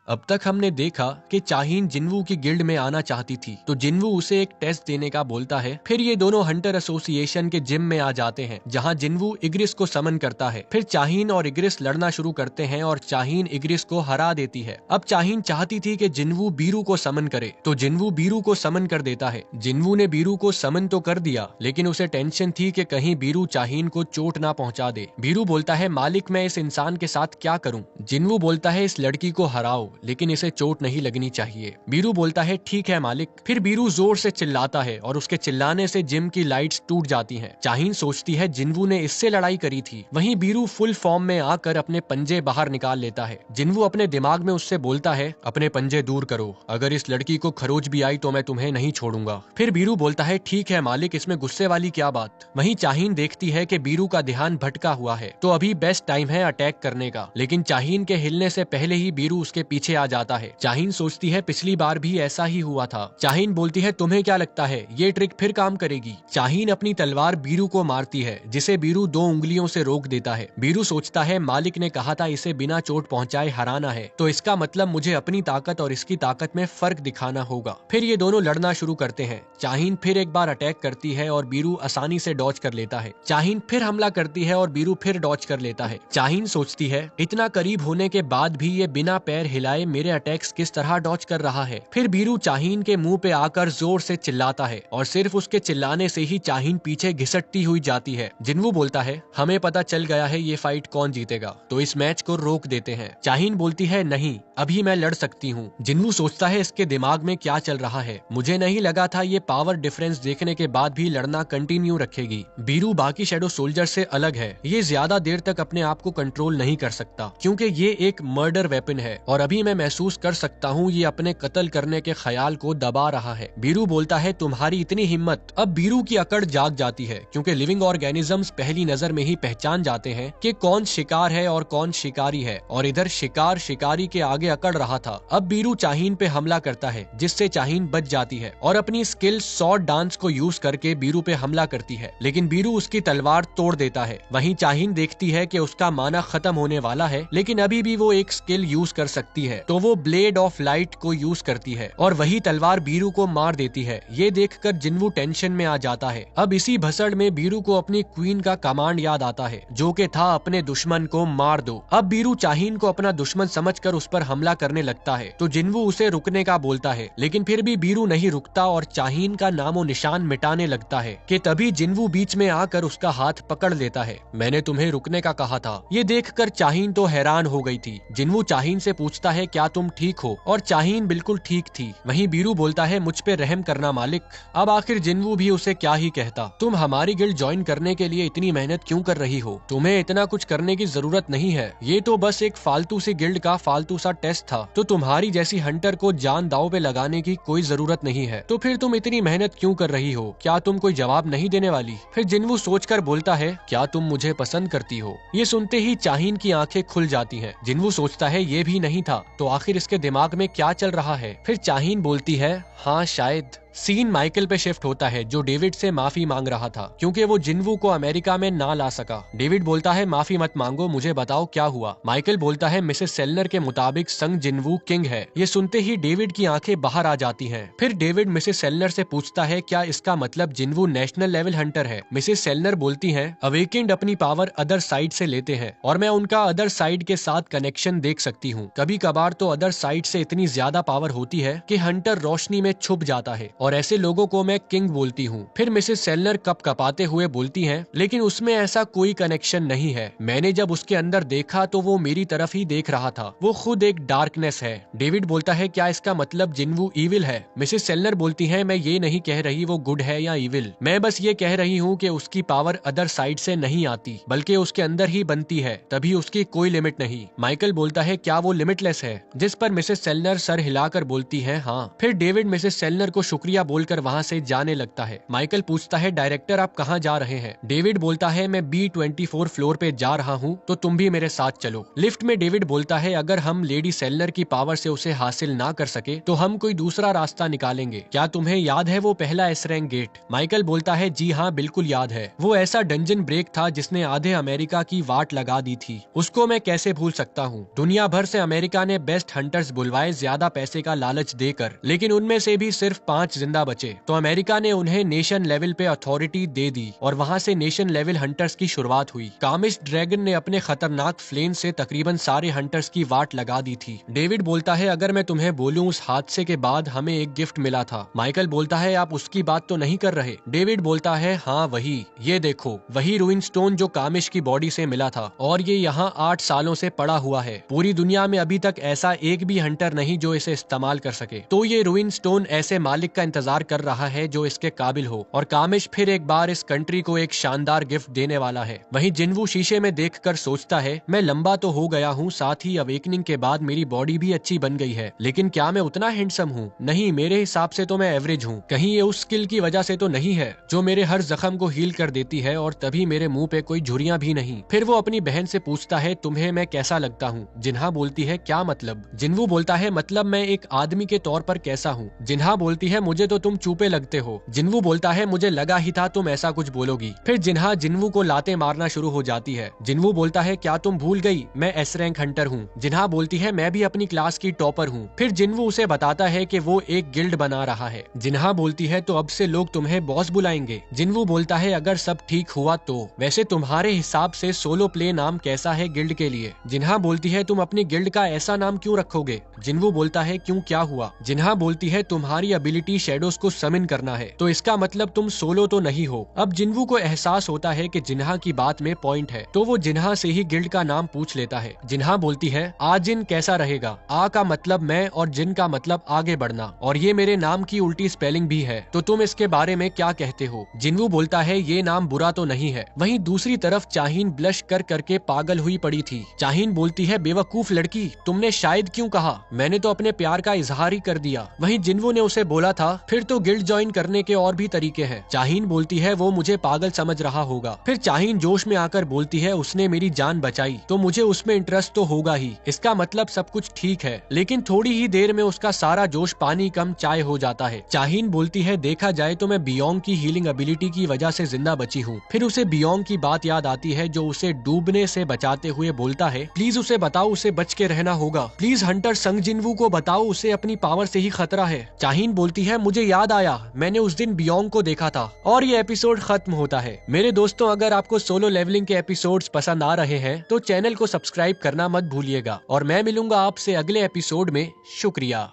अब तक हमने देखा कि चाहीन जिन्वू की गिल्ड में आना चाहती थी, तो जिन्वू उसे एक टेस्ट देने का बोलता है। फिर ये दोनों हंटर एसोसिएशन के जिम में आ जाते हैं, जहां जिन्वू इग्रिस को समन करता है। फिर चाहीन और इग्रिस लड़ना शुरू करते हैं और चाहीन इग्रिस को हरा देती है। अब चाहीन चाहती थी कि जिन्वू बीरू को समन करे, तो जिन्वू बीरू को समन कर देता है। जिन्वू ने बीरू को समन तो कर दिया, लेकिन उसे टेंशन थी कि कहीं बीरू चाहीन को चोट ना पहुंचा दे। बीरू बोलता है, मालिक मैं इस इंसान के साथ क्या करूं? जिन्वू बोलता है, इस लड़की को हराओ, लेकिन इसे चोट नहीं लगनी चाहिए। बीरू बोलता है, ठीक है मालिक। फिर बीरू जोर से चिल्लाता है और उसके चिल्लाने से जिम की लाइट्स टूट जाती हैं। चाहीन सोचती है जिन्वू ने इससे लड़ाई करी थी। वहीं बीरू फुल फॉर्म में आकर अपने पंजे बाहर निकाल लेता है। जिन्वू अपने दिमाग में उससे बोलता है, अपने पंजे दूर करो, अगर इस लड़की को खरोच भी आई तो मैं तुम्हें नहीं छोड़ूंगा। फिर बीरू बोलता है, ठीक है मालिक, इसमें गुस्से वाली क्या बात। वहीं चाहीन देखती है कि बीरू का ध्यान भटका हुआ है, तो अभी बेस्ट टाइम है अटैक करने का। लेकिन चाहीन के हिलने से पहले ही बीरू उसके पीछे आ जाता है। चाहीन सोचती है पिछली बार भी ऐसा ही हुआ था। चाहीन बोलती है, तुम्हें क्या लगता है ये ट्रिक फिर काम करेगी? चाहीन अपनी तलवार बीरू को मारती है, जिसे बीरू 2 उंगलियों से रोक देता है। बीरू सोचता है मालिक ने कहा था इसे बिना चोट पहुंचाए हराना है, तो इसका मतलब मुझे अपनी ताकत और इसकी ताकत में फर्क दिखाना होगा। फिर ये दोनों लड़ना शुरू करते हैं। चाहीन फिर एक बार अटैक करती है और बीरू आसानी से डॉज कर लेता है। चाहीन फिर हमला करती है और बीरू फिर डॉज कर लेता है। चाहीन सोचती है इतना करीब होने के बाद भी ये बिना पैर हिलाए मेरे अटैक्स किस तरह डॉज कर रहा है। फिर बीरू चाहीन के मुंह पे आकर जोर से चिल्लाता है और सिर्फ उसके चिल्लाने से ही चाहीन पीछे घिसटती हुई जाती है। जिन्वू बोलता है, हमें पता चल गया है ये फाइट कौन जीतेगा, तो इस मैच को रोक देते हैं। चाहीन बोलती है, नहीं, अभी मैं लड़ सकती हूँ। जिन्वू सोचता है इसके दिमाग में क्या चल रहा है, मुझे नहीं लगा था ये पावर डिफरेंस देखने के बाद भी लड़ना कंटिन्यू रखेगी। बीरू बाकी शैडो सोल्जर से अलग है, ये ज्यादा देर तक अपने आप को कंट्रोल नहीं कर सकता, क्योंकि ये एक मर्डर वेपन है और अभी मैं महसूस कर सकता हूँ ये अपने कत्ल करने के ख्याल को दबा रहा है। बीरू बोलता है, तुम्हारी इतनी हिम्मत। अब बीरू की अकड़ जाग जाती है, क्योंकि लिविंग ऑर्गेनिजम्स पहली नजर में ही पहचान जाते हैं कि कौन शिकार है और कौन शिकारी है, और इधर शिकार शिकारी के आगे अकड़ रहा था। अब बीरू चाहीन पे हमला करता है, जिससे चाहीन बच जाती है और अपनी स्किल सॉर्ड डांस को यूज करके बीरू पे हमला करती है, लेकिन बीरू उसकी तलवार तोड़ देता है। वहीं चाहीन देखती है कि उसका माना खत्म होने वाला है, लेकिन अभी भी वो एक स्किल यूज कर सकती है, तो वो ब्लेड ऑफ लाइट को यूज करती है और वही तलवार बीरू को मार देती है। ये देखकर जिन्वू टेंशन में आ जाता है। अब इसी भसड़ में बीरू को अपनी क्वीन का कमांड याद आता है, जो कि था अपने दुश्मन को मार दो। अब बीरू चाहीन को अपना दुश्मन समझकर उस पर हमला करने लगता है, तो जिन्वू उसे रुकने का बोलता है, लेकिन फिर भी बीरू नहीं रुकता और चाहीन का नामो निशान मिटाने लगता है कि तभी जिन्वू बीच में आकर उसका हाथ पकड़ लेता है। मैंने तुम्हें रुकने का कहा था। ये देखकर चाहीन तो हैरान हो गई थी। जिन्वू चाहीन से पूछता है, क्या तुम ठीक हो? और चाहीन बिल्कुल ठीक थी। वहीं बीरू बोलता है, मुझ पे रहम करना मालिक। अब आखिर जिन्वू भी उसे क्या ही कहता। तुम हमारी गिल्ड ज्वाइन करने के लिए इतनी मेहनत क्यों कर रही हो? तुम्हें इतना कुछ करने की जरूरत नहीं है, ये तो बस एक फालतू सी गिल्ड का फालतू सा टेस्ट था, तो तुम्हारी जैसी हंटर को जान दांव पे लगाने की कोई जरूरत नहीं है, तो फिर तुम इतनी मेहनत क्यों कर रही हो? क्या तुम कोई जवाब नहीं देने वाली? फिर जिन्वू सोचकर बोलता है, क्या तुम मुझे पसंद करती हो? ये सुनते ही चाहीन की आंखें खुल जाती हैं। जिन्वू सोचता है ये भी नहीं था, तो आखिर इसके दिमाग में क्या चल रहा है? फिर चाहीन बोलती है, हाँ शायद। सीन माइकल पे शिफ्ट होता है, जो डेविड से माफी मांग रहा था, क्योंकि वो जिन्वू को अमेरिका में ना ला सका। डेविड बोलता है, माफी मत मांगो, मुझे बताओ क्या हुआ। माइकल बोलता है, मिसेस सेलनर के मुताबिक संग जिन्वू किंग है। ये सुनते ही डेविड की आंखें बाहर आ जाती हैं। फिर डेविड मिसेस सेलनर से पूछता है, क्या इसका मतलब जिन्वू नेशनल लेवल हंटर है? मिसेस सेलनर बोलती है, अवेकेंड अपनी पावर अदर साइड से लेते हैं और मैं उनका अदर साइड के साथ कनेक्शन देख सकती हूँ। कभी कभार तो अदर साइड से इतनी ज्यादा पावर होती है कि हंटर रोशनी में छुप जाता है, और ऐसे लोगों को मैं किंग बोलती हूँ। फिर मिसेस सेलनर कप कपाते हुए बोलती हैं, लेकिन उसमें ऐसा कोई कनेक्शन नहीं है। मैंने जब उसके अंदर देखा तो वो मेरी तरफ ही देख रहा था, वो खुद एक डार्कनेस है। डेविड बोलता है, क्या इसका मतलब जिन्वू इविल है? मिसेस सेलनर बोलती है, मैं ये नहीं कह रही वो गुड है या इविल, मैं बस ये कह रही हूँ कि उसकी पावर अदर साइड से नहीं आती, बल्कि उसके अंदर ही बनती है, तभी उसकी कोई लिमिट नहीं। माइकल बोलता है, क्या वो लिमिटलेस है? जिस पर मिसेस सेलनर सर हिलाकर बोलती है, हाँ। फिर डेविड मिसेस सेलनर को शुक्रिया शुक्रिया बोलकर वहाँ से जाने लगता है। माइकल पूछता है डायरेक्टर आप कहाँ जा रहे हैं? डेविड बोलता है मैं B24 फ्लोर पे जा रहा हूँ तो तुम भी मेरे साथ चलो। लिफ्ट में डेविड बोलता है अगर हम लेडी सेलनर की पावर से उसे हासिल ना कर सके तो हम कोई दूसरा रास्ता निकालेंगे। क्या तुम्हें याद है वो पहला एस रैंक गेट? माइकल बोलता है जी हाँ बिल्कुल याद है, वो ऐसा डंजन ब्रेक था जिसने आधे अमेरिका की वाट लगा दी थी, उसको मैं कैसे भूल सकता हूँ। दुनिया भर से अमेरिका ने बेस्ट हंटर्स बुलवाए ज्यादा पैसे का लालच देकर, लेकिन उनमें से भी सिर्फ 5 जिंदा बचे। तो अमेरिका ने उन्हें नेशन लेवल पे अथॉरिटी दे दी और वहाँ से नेशन लेवल हंटर्स की शुरुआत हुई। कामिश ड्रैगन ने अपने खतरनाक फ्लेम से तकरीबन सारे हंटर्स की वाट लगा दी थी। डेविड बोलता है अगर मैं तुम्हें बोलूं उस हादसे के बाद हमें एक गिफ्ट मिला था। माइकल बोलता है आप उसकी बात तो नहीं कर रहे? डेविड बोलता है हाँ वही, ये देखो वही रूइन स्टोन जो कामिश की बॉडी से मिला था और ये यहाँ 8 सालों से पड़ा हुआ है। पूरी दुनिया में अभी तक ऐसा एक भी हंटर नहीं जो इसे इस्तेमाल कर सके। तो ये रूइन स्टोन ऐसे मालिक का इंतजार कर रहा है जो इसके काबिल हो और कामिश फिर एक बार इस कंट्री को एक शानदार गिफ्ट देने वाला है। वहीं जिन्वू शीशे में देखकर सोचता है मैं लंबा तो हो गया हूँ, साथ ही अवेकनिंग के बाद मेरी बॉडी भी अच्छी बन गई है, लेकिन क्या मैं उतना हैंडसम हूँ? नहीं, मेरे हिसाब से तो मैं एवरेज हूँ। कहीं ये उस स्किल की वजह से तो नहीं है जो मेरे हर जख्म को हील कर देती है और तभी मेरे मुंह पे कोई झुर्रियां भी नहीं। फिर वो अपनी बहन से पूछता है तुम्हें मैं कैसा लगता हूँ? जिन्हा बोलती है क्या मतलब? जिन्वू बोलता है मतलब मैं एक आदमी के तौर पर कैसा हूँ? जिन्हा बोलती है मुझे तो तुम चूपे लगते हो। जिन्वू बोलता है मुझे लगा ही था तुम ऐसा कुछ बोलोगी। फिर जिन्हा जिन्वू को लाते मारना शुरू हो जाती है। जिन्वू बोलता है क्या तुम भूल गई मैं एस रैंक हंटर हूँ? जिन्हा बोलती है मैं भी अपनी क्लास की टॉपर हूँ। फिर जिन्वू उसे बताता है कि वो एक गिल्ड बना रहा है। जिन्हा बोलती है तो अब से लोग तुम्हें बॉस बुलाएंगे। जिन्वू बोलता है अगर सब ठीक हुआ तो। वैसे तुम्हारे हिसाब से सोलो प्ले नाम कैसा है गिल्ड के लिए? जिन्हा बोलती है तुम अपनी गिल्ड का ऐसा नाम क्यों रखोगे? जिन्वू बोलता है क्यों क्या हुआ? जिन्हा बोलती है तुम्हारी एबिलिटी शैडोज को समन करना है तो इसका मतलब तुम सोलो तो नहीं हो। अब जिन्वू को एहसास होता है कि जिन्हा की बात में पॉइंट है तो वो जिन्हा से ही गिल्ड का नाम पूछ लेता है। जिन्हा बोलती है आजिन कैसा रहेगा? आ का मतलब मैं और जिन का मतलब आगे बढ़ना, और ये मेरे नाम की उल्टी स्पेलिंग भी है, तो तुम इसके बारे में क्या कहते हो? जिन्वू बोलता है ये नाम बुरा तो नहीं है। वहीं दूसरी तरफ चाहीन ब्लश कर करके पागल हुई पड़ी थी। चाहीन बोलती है बेवकूफ लड़की, तुमने शायद क्यों कहा? मैंने तो अपने प्यार का इजहार ही कर दिया। वहीं जिन्वू ने उसे बोला था फिर तो गिल्ड ज्वाइन करने के और भी तरीके हैं। चाहीन बोलती है वो मुझे पागल समझ रहा होगा। फिर चाहीन जोश में आकर बोलती है उसने मेरी जान बचाई तो मुझे उसमें इंटरेस्ट तो होगा ही, इसका मतलब सब कुछ ठीक है। लेकिन थोड़ी ही देर में उसका सारा जोश पानी कम चाय हो जाता है। चाहीन बोलती है देखा जाए तो मैं बियोंग की हीलिंग एबिलिटी की वजह से जिंदा बची हूँ। फिर उसे बियोंग की बात याद आती है जो उसे डूबने से बचाते हुए बोलता है प्लीज उसे बताओ उसे बच के रहना होगा। प्लीज हंटर संग जिन्वू को बताओ उसे अपनी पावर से ही खतरा है। चाहीन बोलती है मुझे याद आया मैंने उस दिन बियोंग को देखा था। और ये एपिसोड खत्म होता है। मेरे दोस्तों अगर आपको सोलो लेवलिंग के एपिसोड्स पसंद आ रहे हैं तो चैनल को सब्सक्राइब करना मत भूलिएगा और मैं मिलूंगा आपसे अगले एपिसोड में। शुक्रिया।